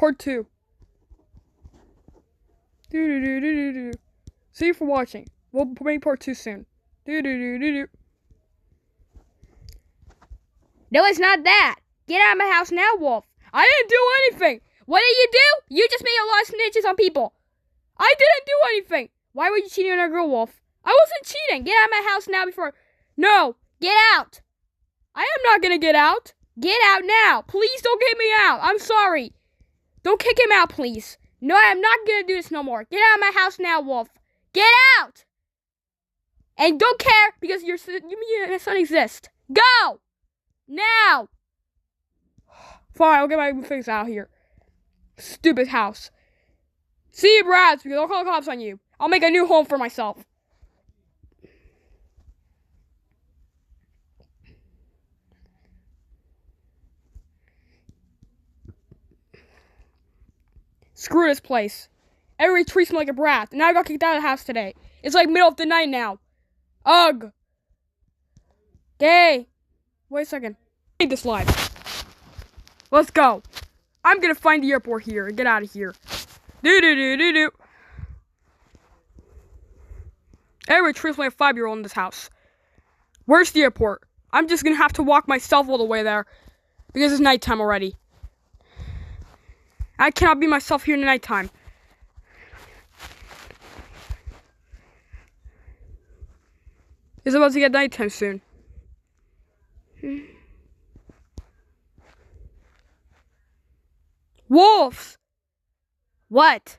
part 2. See you for watching. We'll make part 2 soon. No, it's not that. Get out of my house now, Wolf. I didn't do anything. What did you do? You just made a lot of snitches on people. I didn't do anything. Why were you cheating on our girl, Wolf? I wasn't cheating. Get out of my house now before... No, get out. I am not gonna get out. Get out now. Please don't get me out. I'm sorry. Don't kick him out, please. No, I'm not gonna do this no more. Get out of my house now, Wolf. Get out. And don't care because your son exists. Go. Now. Fine, I'll get my things out of here. Stupid house. See you, Brads, because I'll call the cops on you. I'll make a new home for myself. Screw this place. Everybody treats me like a brat, and I got kicked out of the house today. It's like middle of the night now. Ugh. Okay. Wait a second. I need this live. Let's go. I'm gonna find the airport here and get out of here. Do. Everybody treats me like a 5-year-old in this house. Where's the airport? I'm just gonna have to walk myself all the way there. Because it's nighttime already. I cannot be myself here in the nighttime. It's about to get nighttime soon. Wolves! What?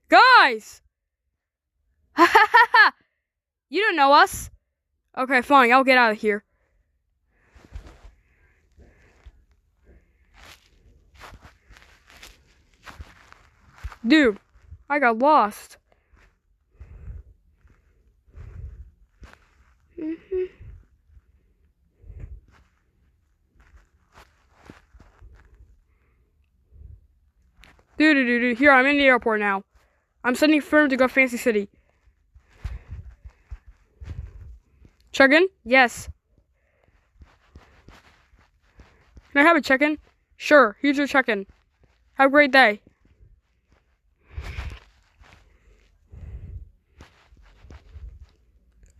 Guys! Ha ha ha ha! You don't know us. Okay, fine, I'll get out of here. Dude, I got lost. Dude. Here, I'm in the airport now. I'm sending firm to go Fancy City. Check-in? Yes. Can I have a check-in? Sure, here's your check-in. Have a great day.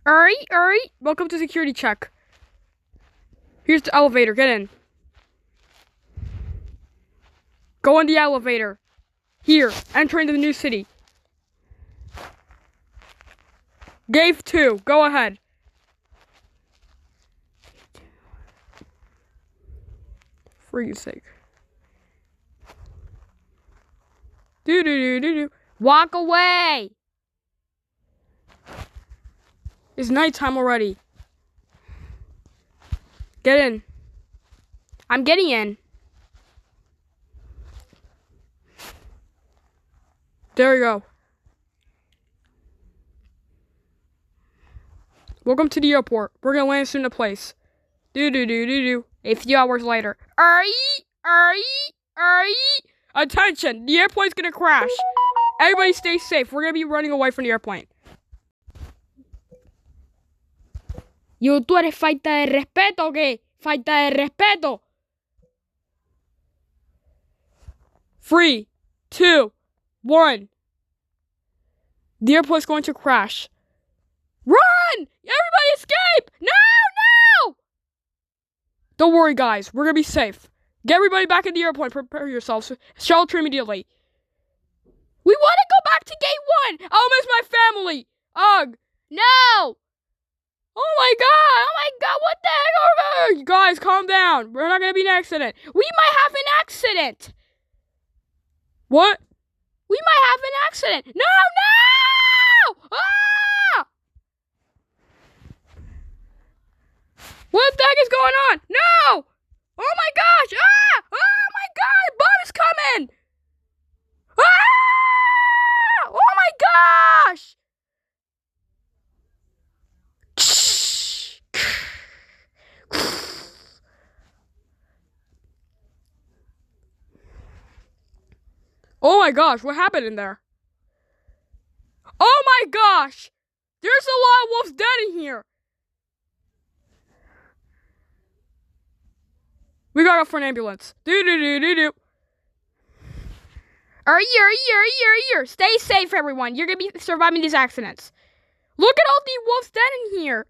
Alright. Welcome to security check. Here's the elevator. Get in. Go in the elevator. Here, entering the new city. Gate 2. Go ahead. For your sake. Do. Walk away. It's nighttime already. Get in. I'm getting in. There you go. Welcome to the airport. We're gonna land soon in a place. Do. A few hours later. Attention! The airplane's gonna crash. Everybody stay safe. We're gonna be running away from the airplane. ¿Tú eres falta de respeto o qué? Falta de respeto. 3, 2, 1. The airplane's going to crash. Run! Everybody escape! No! Don't worry, guys. We're gonna be safe. Get everybody back in the airplane. Prepare yourselves. Shelter immediately. We want to go back to gate 1. I'll miss my family. Ugh. No! Oh my god, what the heck? You guys, calm down. We're not gonna be in an accident. We might have an accident. What? We might have an accident. No! Ah! What the heck is going on? No! Oh my gosh! Ah! Oh my god! Bomb is coming! Ah! Oh my gosh! Oh my gosh, what happened in there? Oh my gosh! There's a lot of wolves dead in here! We gotta go for an ambulance. Do. Stay safe, everyone. You're gonna be surviving these accidents. Look at all the wolves dead in here.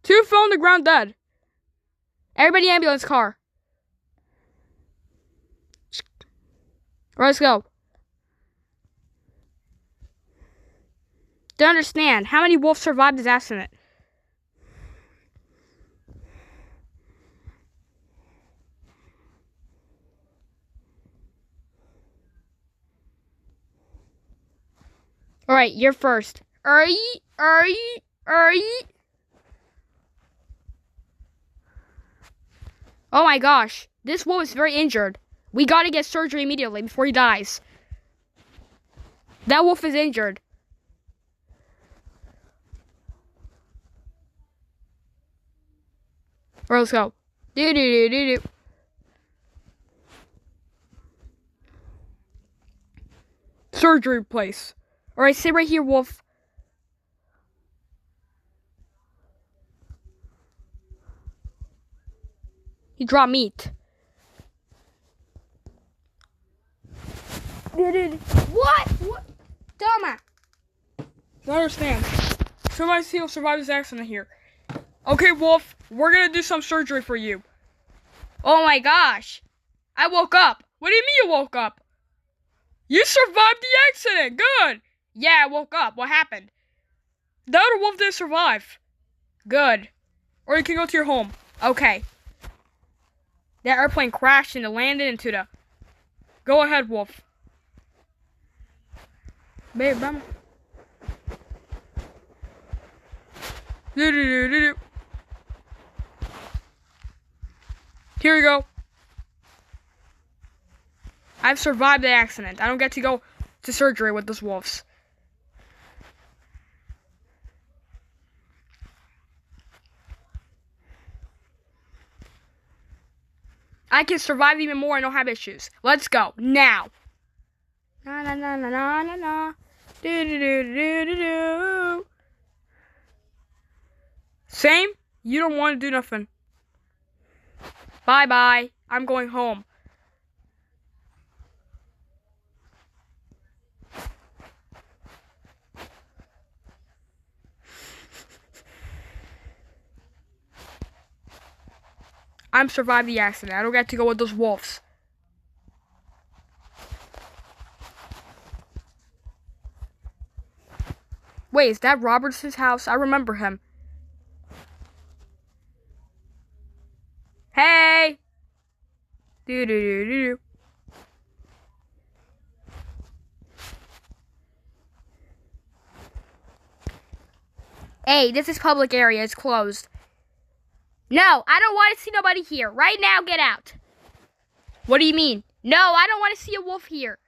2 fell on the ground dead. Everybody ambulance car. Let's go. Don't understand. How many wolves survived this accident? Alright, you're first. Oh my gosh. This wolf is very injured. We gotta get surgery immediately before he dies. That wolf is injured. Alright, let's go. Surgery place. Alright, sit right here, wolf. He dropped meat. What? Toma. Don't understand. Somebody see who survived this accident here. Okay, wolf, we're gonna do some surgery for you. Oh my gosh. I woke up. What do you mean you woke up? You survived the accident. Good. Yeah, I woke up. What happened? The other wolf didn't survive. Good. Or you can go to your home. Okay. That airplane crashed and it landed into the... Go ahead, wolf. Babe, mama. Here we go. I've survived the accident. I don't get to go to surgery with those wolves. I can survive even more and don't have issues. Let's go. Now. Na na na na na na na. Do do do do do do. Same? You don't want to do nothing. Bye bye. I'm going home. I'm survived the accident. I don't get to go with those wolves. Wait, is that Roberts' house? I remember him. Hey! Do. Hey, this is public area. It's closed. No, I don't want to see nobody here. Right now, get out. What do you mean? No, I don't want to see a wolf here.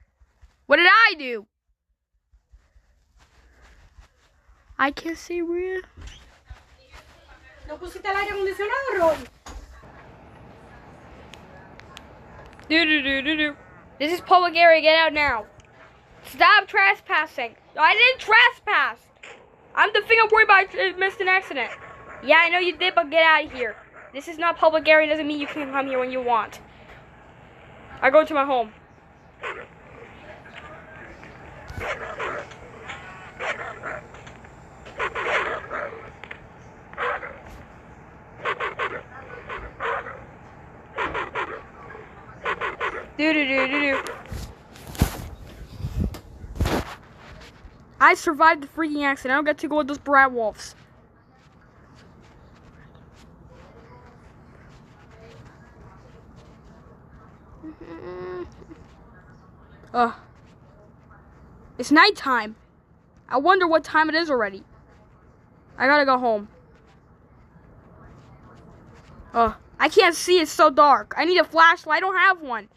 What did I do? I can't see real. ¿No pusiste el aire acondicionado, Roy? Do. This is public area. Get out now. Stop trespassing. I didn't trespass. I'm the thing I'm worried about. I missed an accident. Yeah, I know you did, but get out of here. This is not public area. Doesn't mean you can come here when you want. I go to my home. Do. I survived the freaking accident. I don't get to go with those brat wolves. It's nighttime. I wonder what time it is already. I gotta go home. I can't see. It's so dark. I need a flashlight. I don't have one.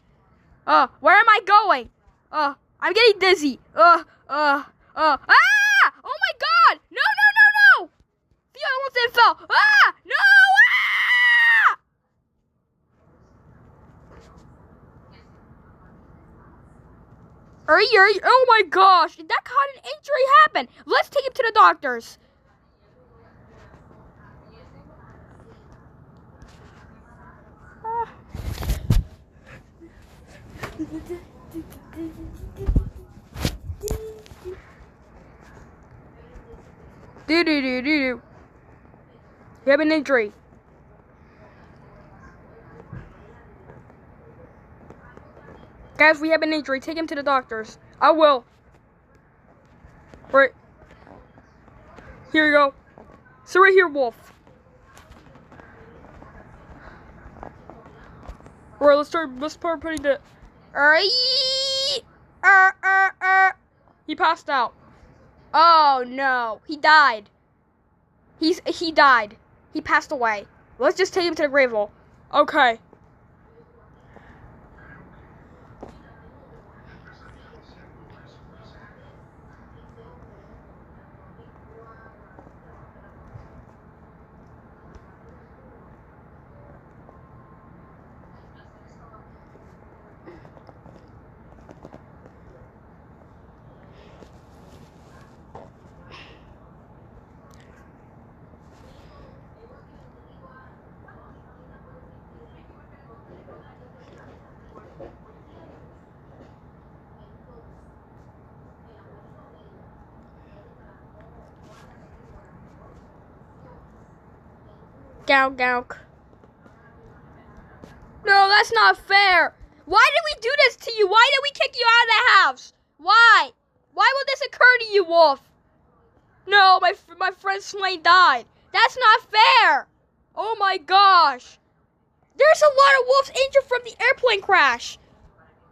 Where am I going? I'm getting dizzy. Ah! Oh my God! No! The other one didn't fell. Ah! No! Oh my gosh! That kind of injury happened. Let's take him to the doctors. Ah. You have an injury. Guys, we have an injury. Take him to the doctors. I will. Right. Here you go. So right here, Wolf. Alright, let's start putting the... He passed out. Oh no, he died. He died. He passed away. Let's just take him to the grave hole. Okay. Gow, gow. No, that's not fair. Why did we do this to you? Why did we kick you out of the house? Why? Why would this occur to you, Wolf? No, my friend Swain died. That's not fair. Oh my gosh. There's a lot of wolves injured from the airplane crash.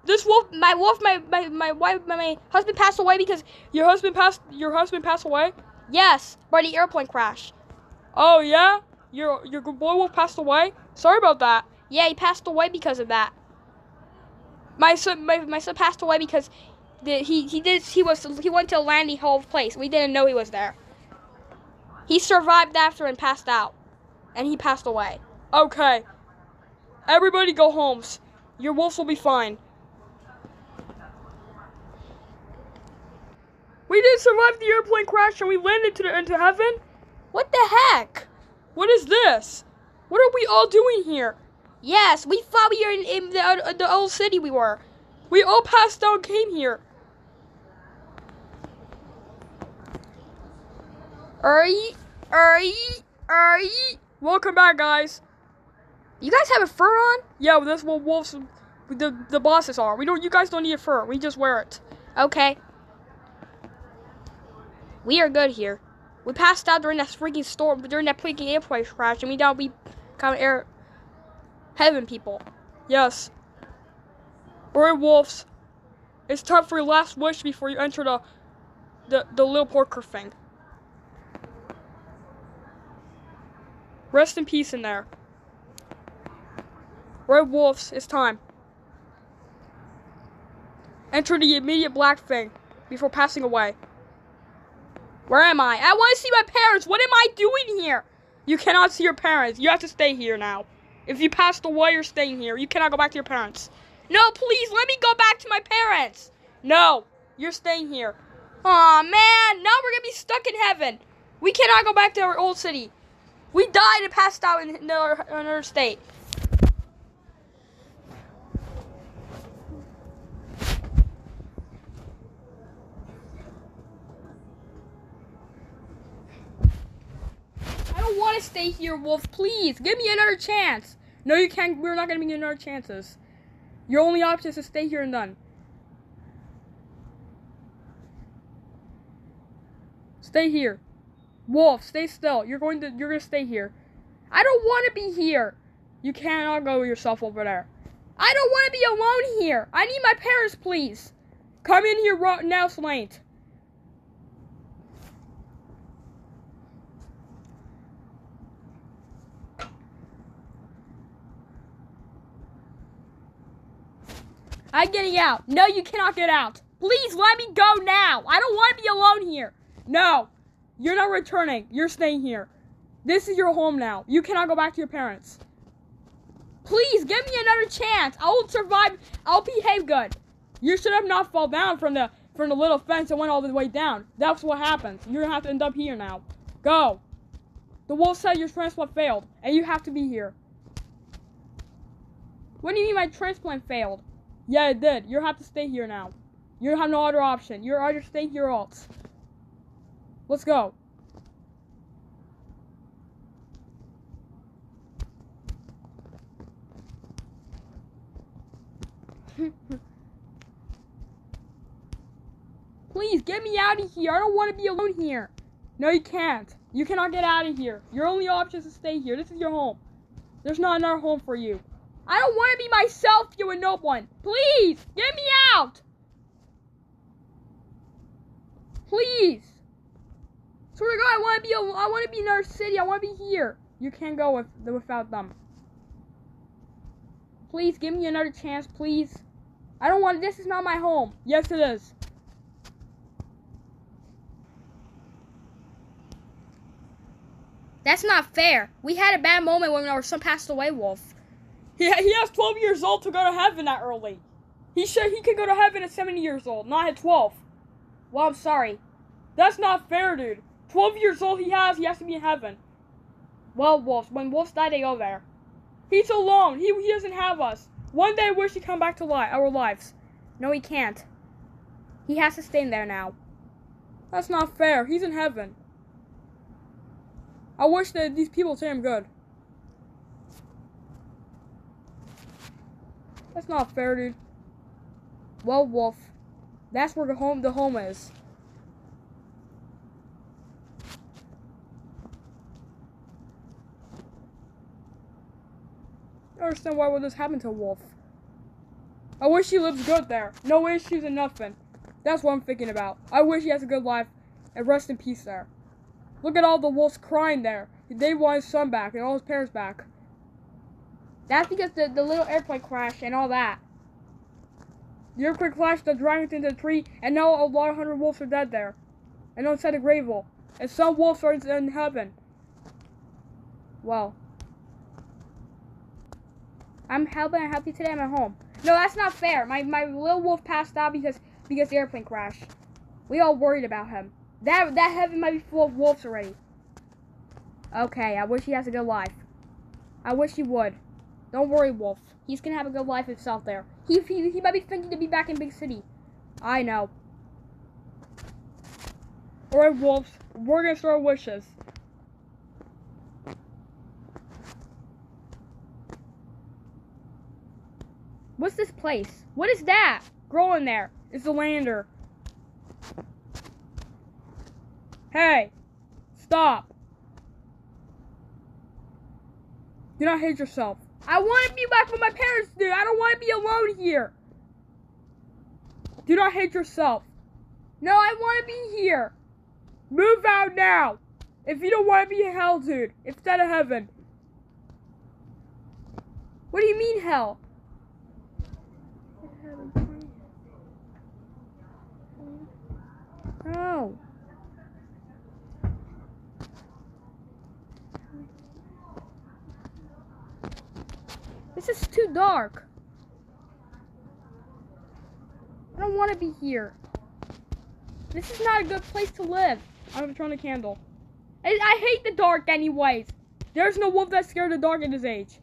This wolf, my husband passed away because your husband passed away? Yes, by the airplane crash. Oh yeah? Your boy wolf passed away? Sorry about that. Yeah, he passed away because of that. My son passed away because he went to a landing hole place. We didn't know he was there. He survived after and passed out. And he passed away. Okay. Everybody go homes. Your wolves will be fine. We did survive the airplane crash and we landed into heaven? What the heck? What is this? What are we all doing here? Yes, we thought we were in the old city we were. We all passed out and came here. Welcome back, guys. You guys have a fur on? Yeah, that's what wolves, the bosses are. You guys don't need a fur. We just wear it. Okay. We are good here. We passed out during that freaking storm, during that freaking airplane crash, and we become heaven people. Yes. We're wolves. It's time for your last wish before you enter the little porker thing. Rest in peace in there. Red wolves, it's time. Enter the immediate black thing before passing away. Where am I? I want to see my parents. What am I doing here? You cannot see your parents. You have to stay here now. If you passed away, you're staying here. You cannot go back to your parents. No, please, let me go back to my parents. No, you're staying here. Aw, man, now we're going to be stuck in heaven. We cannot go back to our old city. We died and passed out in another state. I don't want to stay here, Wolf. Please, give me another chance. No, you can't. We're not going to give you another chances. Your only option is to stay here and done. Stay here. Wolf, stay still. You're gonna stay here. I don't want to be here. You cannot go yourself over there. I don't want to be alone here. I need my parents, please. Come in here right now, Slaint. I'm getting out. No, you cannot get out. Please let me go now. I don't want to be alone here. No. You're not returning. You're staying here. This is your home now. You cannot go back to your parents. Please, give me another chance. I will survive. I'll behave good. You should have not fall down from the little fence and went all the way down. That's what happens. You're going to have to end up here now. Go. The wolf said your transplant failed, and you have to be here. What do you mean my transplant failed? Yeah, it did. You have to stay here now. You have no other option. You're either staying here or else. Let's go. Please, get me out of here. I don't want to be alone here. No, you can't. You cannot get out of here. Your only option is to stay here. This is your home. There's not another home for you. I don't want to be myself here with no one. Please, get me out. Please. Swear to God, I want to be in our city. I want to be here. You can't go without them. Please, give me another chance, please. I don't want, this is not my home. Yes, it is. That's not fair. We had a bad moment when our son passed away, Wolf. He has 12 years old to go to heaven that early. He said he could go to heaven at 70 years old, not at 12. Well, I'm sorry. That's not fair, dude. 12 years old he has to be in heaven. Well, Wolf, when Wolves die, they go there. He's alone. He doesn't have us. One day I wish he'd come back to our lives. No, he can't. He has to stay in there now. That's not fair. He's in heaven. I wish that these people say I'm good. That's not fair, dude. Well, Wolf, that's where the home is. I don't understand why would this happen to Wolf. I wish he lives good there. No issues and nothing. That's what I'm thinking about. I wish he has a good life and rest in peace there. Look at all the wolves crying there. They want his son back and all his parents back. That's because the little airplane crashed and all that. The airplane crashed, the dragon into the tree, and now a lot of 100 wolves are dead there. And outside the Grayville. And some wolves are in heaven. Well. I'm helping you today. I'm at home. No, that's not fair. My little wolf passed out because the airplane crashed. We all worried about him. That heaven might be full of wolves already. Okay, I wish he has a good life. I wish he would. Don't worry, Wolf. He's gonna have a good life himself there. He might be thinking to be back in big city. I know. Alright, Wolves. We're gonna start wishes. What's this place? What is that? Growing there. It's the lander. Hey. Stop. Do not hate yourself. I want to be back with my parents, dude. I don't want to be alone here. Do not hate yourself. No, I want to be here. Move out now. If you don't want to be in hell, dude. Instead of heaven. What do you mean hell? No. This is too dark. I don't want to be here. This is not a good place to live. I'm gonna turn the candle. I hate the dark anyways. There's no wolf that's scared of the dark in this age.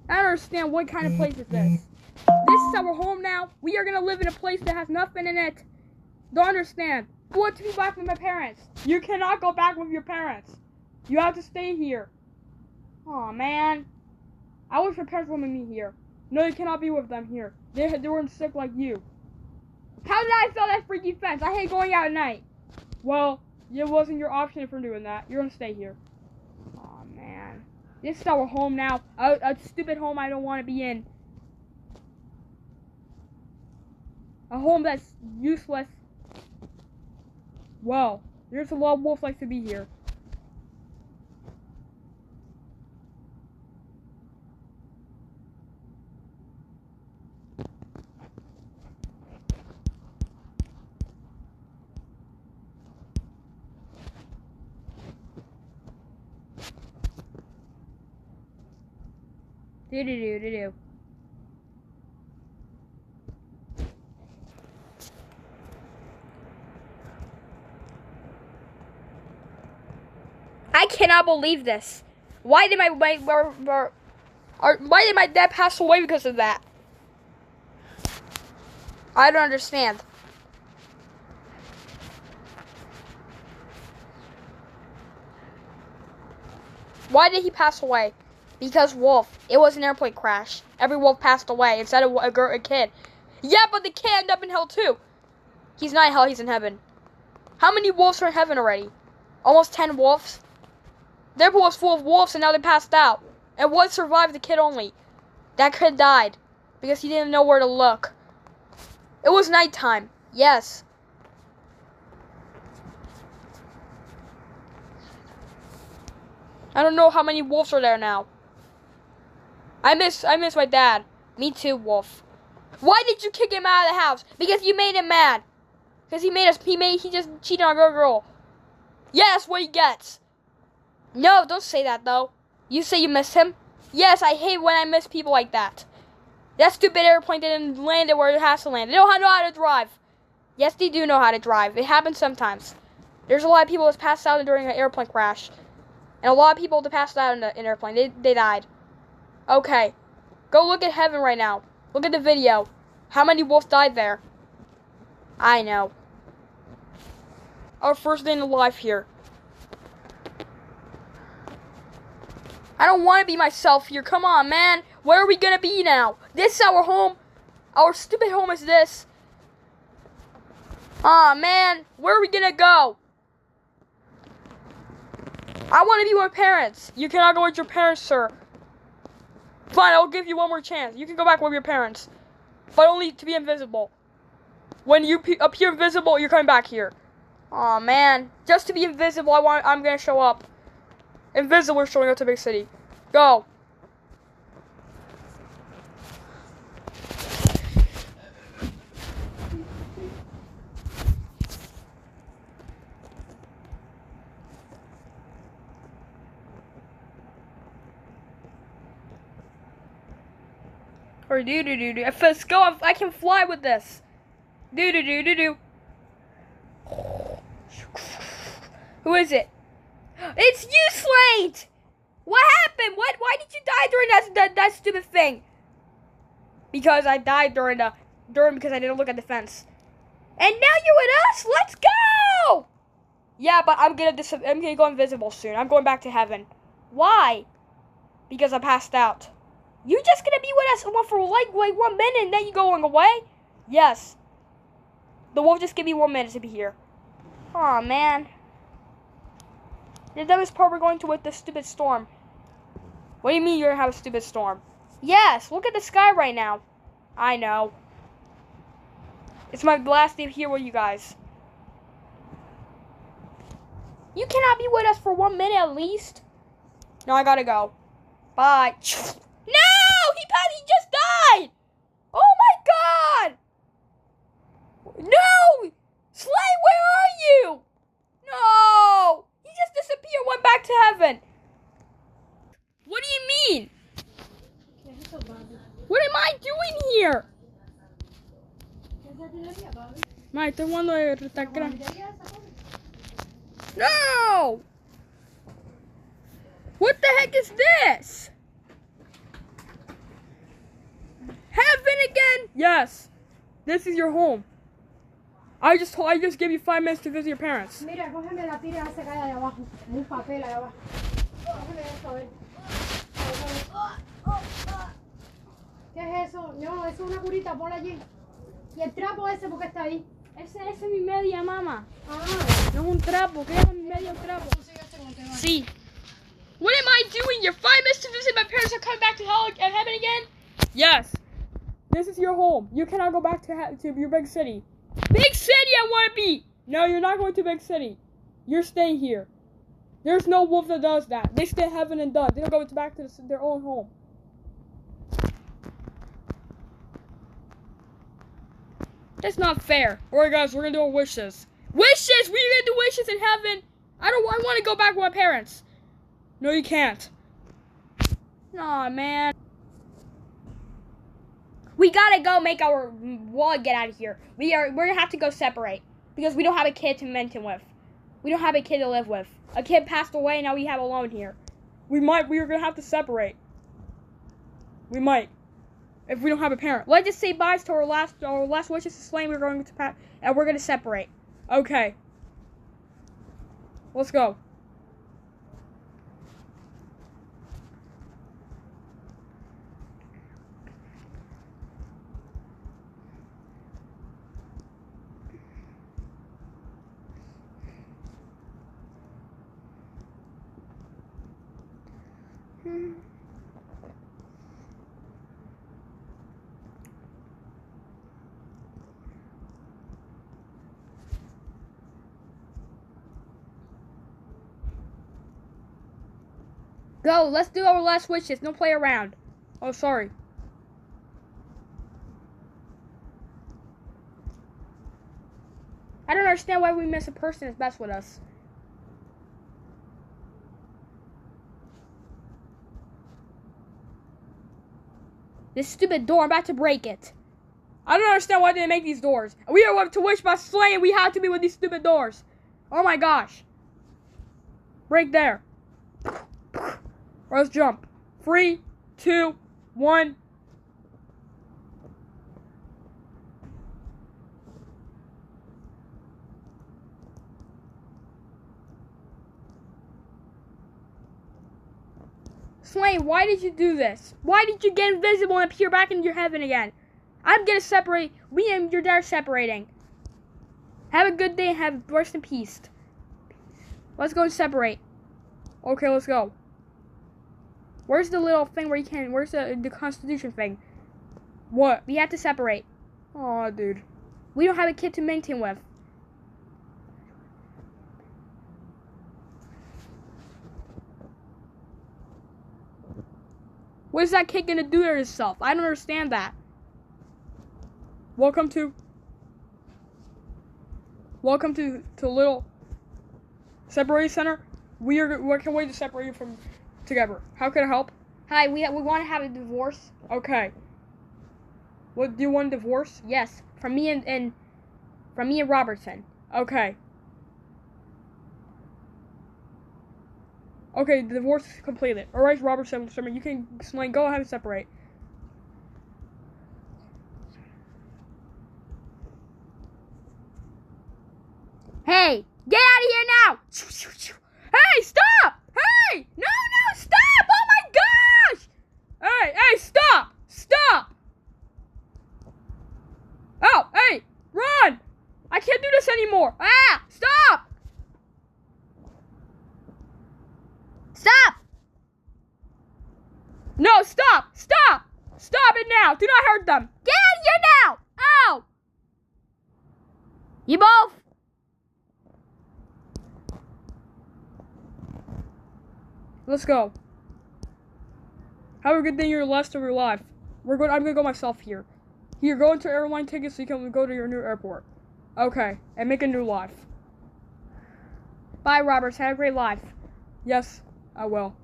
I don't understand what kind of place is this. This is our home now. We are gonna live in a place that has nothing in it. Don't understand. I want to be back with my parents. You cannot go back with your parents. You have to stay here. Aw, man. I wish my parents wanted me here. No, you cannot be with them here. They weren't sick like you. How did I sell that freaky fence? I hate going out at night. Well, it wasn't your option for doing that. You're gonna stay here. Aw, man. This is our home now. A stupid home I don't want to be in. A home that's useless. Well, there's a lot of wolves like to be here. Do-do-do-do-do. I cannot believe this. Why did my dad pass away because of that? I don't understand. Why did he pass away? Because wolf. It was an airplane crash. Every wolf passed away instead of a kid. Yeah, but the kid ended up in hell too. He's not in hell, he's in heaven. How many wolves are in heaven already? Almost 10 wolves. Their pool was full of wolves and now they passed out. And one survived, the kid only. That kid died because he didn't know where to look. It was nighttime. Yes. I don't know how many wolves are there now. I miss my dad. Me too, Wolf. Why did you kick him out of the house? Because you made him mad. Because he just cheated on a girl. Yeah, that's what he gets. No, don't say that though. You say you miss him? Yes, I hate when I miss people like that. That stupid airplane didn't land it where it has to land. They don't know how to drive. Yes, they do know how to drive. It happens sometimes. There's a lot of people that passed out during an airplane crash. And a lot of people that passed out in an airplane. They died. Okay. Go look at heaven right now. Look at the video. How many wolves died there? I know. Our first day in life here. I don't want to be myself here. Come on, man. Where are we going to be now? This is our home. Our stupid home is this. Aw, man. Where are we going to go? I want to be with my parents. You cannot go with your parents, sir. Fine, I'll give you one more chance. You can go back with your parents. But only to be invisible. When you appear invisible, you're coming back here. Aw, man. Just to be invisible, I'm going to show up. Invisible is showing up to Big City. Go. Or do. Let's go. I can fly with this. Do. Who is it? It's you, Slate! What happened? Why did you die during that stupid thing? Because I died because I didn't look at the fence. And now you're with us. Let's go! Yeah, but I'm gonna go invisible soon. I'm going back to heaven. Why? Because I passed out. You just gonna be with us for like 1 minute and then you going away? Yes. The wolf just give me 1 minute to be here. Aw, man. The dumbest part we're going to with this stupid storm. What do you mean you're gonna have a stupid storm? Yes, look at the sky right now. I know. It's my last day here with you guys. You cannot be with us for 1 minute at least. No, I gotta go. Bye. No! He just died! Oh my god! No! Slay, where are you? No! He just disappeared, went back to heaven. What do you mean? What am I doing here? No! What the heck is this? Heaven again? Yes. This is your home. I just gave you 5 minutes to visit your parents. Mira, cógeme la tira esa que hay ahí abajo. Un papel ahí abajo. Cógeme eso, a ver. ¿Qué es eso? No, es una curita, ponla allí. ¿Y el trapo ese por qué está ahí? Ese es mi media, mamá. Ah. No es un trapo. ¿Qué es mi media trapo? Sí. What am I doing here? 5 minutes to visit my parents are coming back to hell and heaven again? Yes. This is your home. You cannot go back to your big city. Big city I want to be! No, you're not going to big city. You're staying here. There's no wolf that does that. They stay in heaven and done. They don't go back to their own home. That's not fair. Alright guys, we're gonna do our wishes. Wishes! We're gonna do wishes in heaven! I want to go back with my parents. No, you can't. Aw, man. We gotta go make our wall get out of here. We're gonna have to go separate. Because we don't have a kid to mention with. We don't have a kid to live with. A kid passed away, now we have alone here. We're gonna have to separate. We might. If we don't have a parent. Let's just say bye to our last wishes to Slane. We're going to and we're gonna separate. Okay. Let's go. Go, let's do our last wishes. Don't play around. Oh, sorry. I don't understand why we miss a person that's best with us. This stupid door, I'm about to break it. I don't understand why they make these doors. We are to wish by slaying, we have to be with these stupid doors. Oh my gosh. Break there. Or let's jump. 3, 2, 1. Slane, why did you do this? Why did you get invisible and appear back in your heaven again? I'm gonna separate. Me and your dad are separating. Have a good day and have rest in peace. Let's go and separate. Okay, let's go. Where's the little thing where you can? Where's the Constitution thing? What? We have to separate. Aw, dude. We don't have a kid to maintain with. What is that kid gonna do to himself? I don't understand that. Welcome to Little Separation Center. We can't wait to separate you from together. How can I help? Hi, we want to have a divorce. Okay. What do you want a divorce? Yes, from me and Robertson. Okay. Okay, the divorce is completed. All right, Robertson, you can go ahead and separate. Hey, get out of here now! Hey, stop! Hey, no, stop! Oh my gosh! Hey, stop! Stop! Oh, hey, run! I can't do this anymore. Ah, stop! Stop! No, stop! Stop! Stop it now! Do not hurt them! Get out of here now! Ow! You both! Let's go. Have a good day in your rest of your life. I'm gonna go myself here. Here, go into airline tickets so you can go to your new airport. Okay, and make a new life. Bye, Roberts. Have a great life. Yes, I will.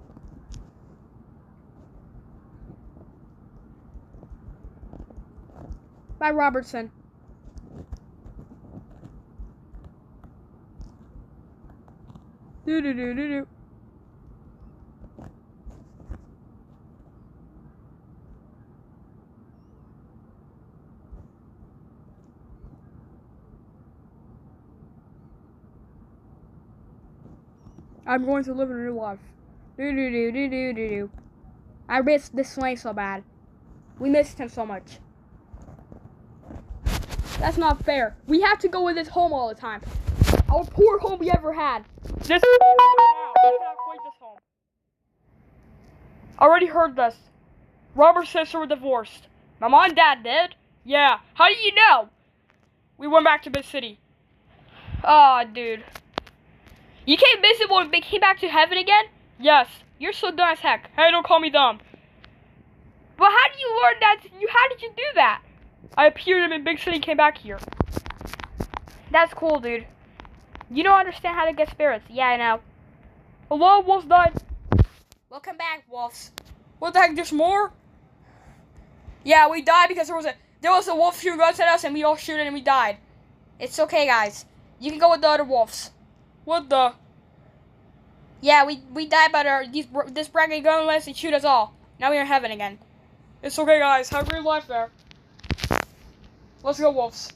Bye, Robertson. Do. I'm going to live in a new life. Do. I miss this Slane so bad. We missed him so much. That's not fair. We have to go with this home all the time. Our poor home we ever had. This cannot quite this home. Already heard this. Robert's sister were divorced. My mom and dad did? Yeah. How do you know? We went back to Big City. Aw, dude. You came visible and came back to heaven again? Yes. You're so dumb as heck. Hey, don't call me dumb. But how did you learn that? How did you do that? I appeared in Big City and came back here. That's cool, dude. You don't understand how to get spirits. Yeah, I know. Hello, wolves died. Welcome back, wolves. What the heck, there's more? Yeah, we died because there was a wolf shooting guns at us and we all shoot it and we died. It's okay, guys. You can go with the other wolves. What the? Yeah, we died by this bragging gun lets and shoot us all. Now we're in heaven again. It's okay, guys. Have a great life there. Let's go, wolves.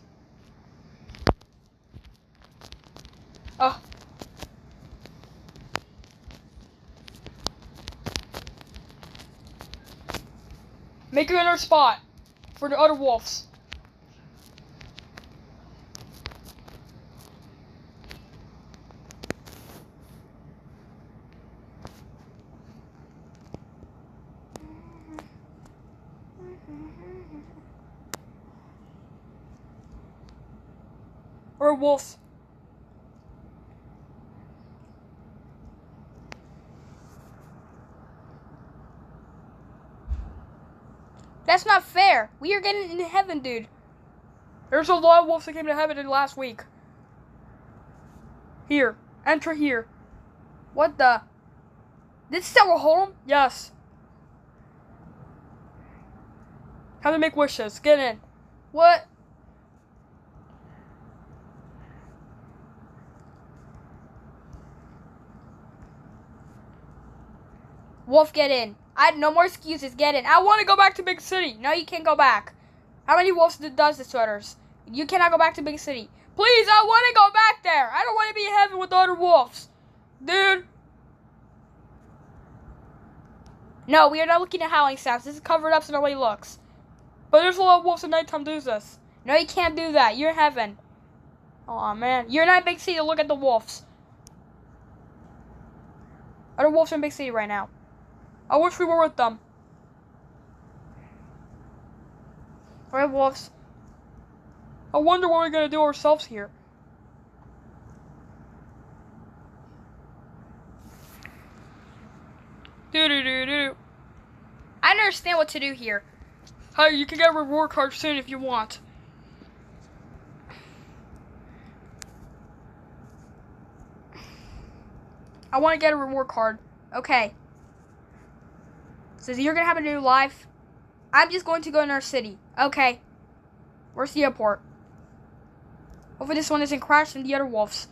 Make another spot for the other wolves. Or wolf. That's not fair. We are getting into heaven, dude. There's a lot of wolves that came to heaven in last week. Here. Enter here. What the? This is our home? Yes. How to make wishes. Get in. What? Wolf, get in. No more excuses. Get in. I want to go back to Big City. No, you can't go back. How many wolves does this to others? You cannot go back to Big City. Please, I want to go back there. I don't want to be in heaven with the other wolves. Dude. No, we are not looking at howling sounds. This is covered up so nobody looks. But there's a lot of wolves at nighttime do this. No, you can't do that. You're in heaven. Oh man. You're not in Big City to look at the wolves. Other wolves are in Big City right now. I wish we were with them. Alright, wolves. I wonder what we're gonna do ourselves here. Do. I understand what to do here. Hey, you can get a reward card soon if you want. I want to get a reward card. Okay. Says you're gonna have a new life. I'm just going to go in our city. Okay. Where's the airport? Hopefully this one isn't crashed and the other wolves.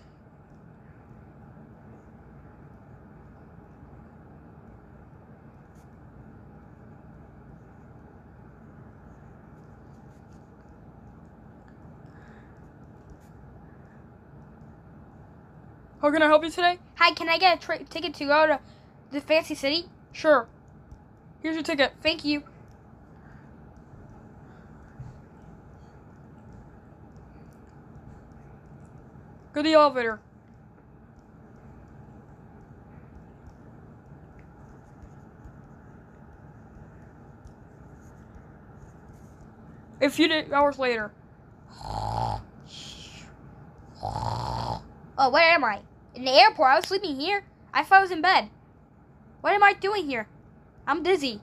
How can I help you today? Hi, can I get a ticket to go to the fancy city? Sure. Here's your ticket. Thank you. Go to the elevator. A few hours later. Oh, where am I? In the airport. I was sleeping here. I thought I was in bed. What am I doing here? I'm dizzy.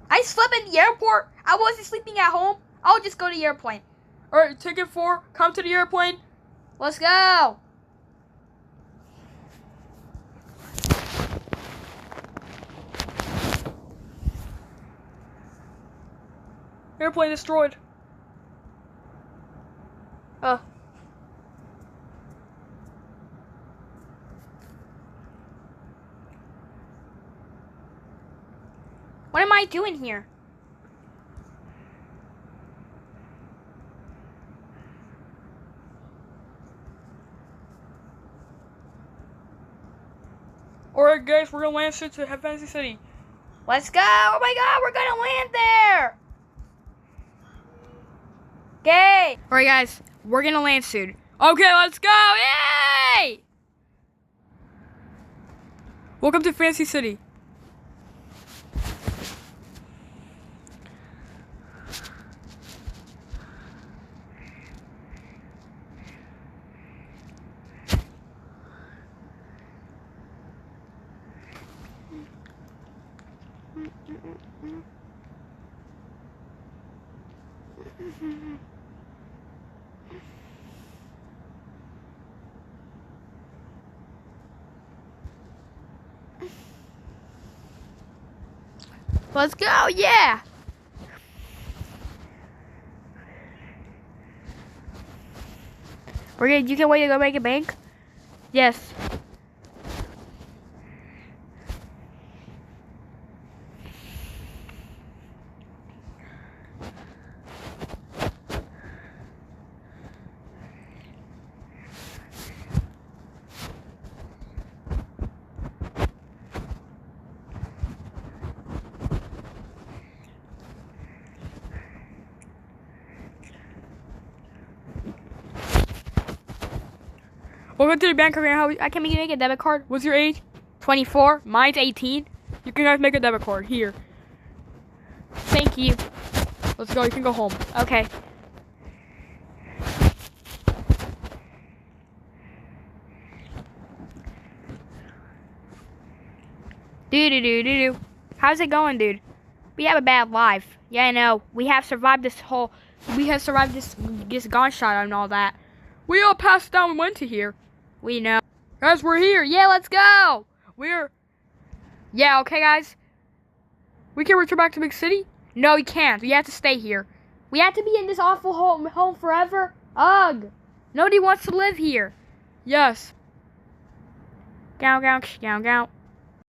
I slept in the airport. I wasn't sleeping at home. I'll just go to the airplane. Alright, ticket 4. Come to the airplane. Let's go. Airplane destroyed. What am I doing here? Alright guys, we're gonna land soon to Fantasy City. Let's go! Oh my god, we're gonna land there! Okay! Alright guys, we're gonna land soon. Okay, let's go! Yay! Welcome to Fantasy City. Let's go, yeah! You can wait to go make a bank? Yes. Welcome to the bank. I can make a debit card. What's your age? 24. Mine's 18. You can guys make a debit card. Here. Thank you. Let's go. You can go home. Okay. Do. How's it going, dude? We have a bad life. Yeah, I know. We have survived this gunshot and all that. We all passed down and went to here. We know. Guys, we're here. Yeah, let's go. Yeah, okay, guys. We can return back to Big City? No, we can't. We have to stay here. We have to be in this awful home forever? Ugh. Nobody wants to live here. Yes. Gow.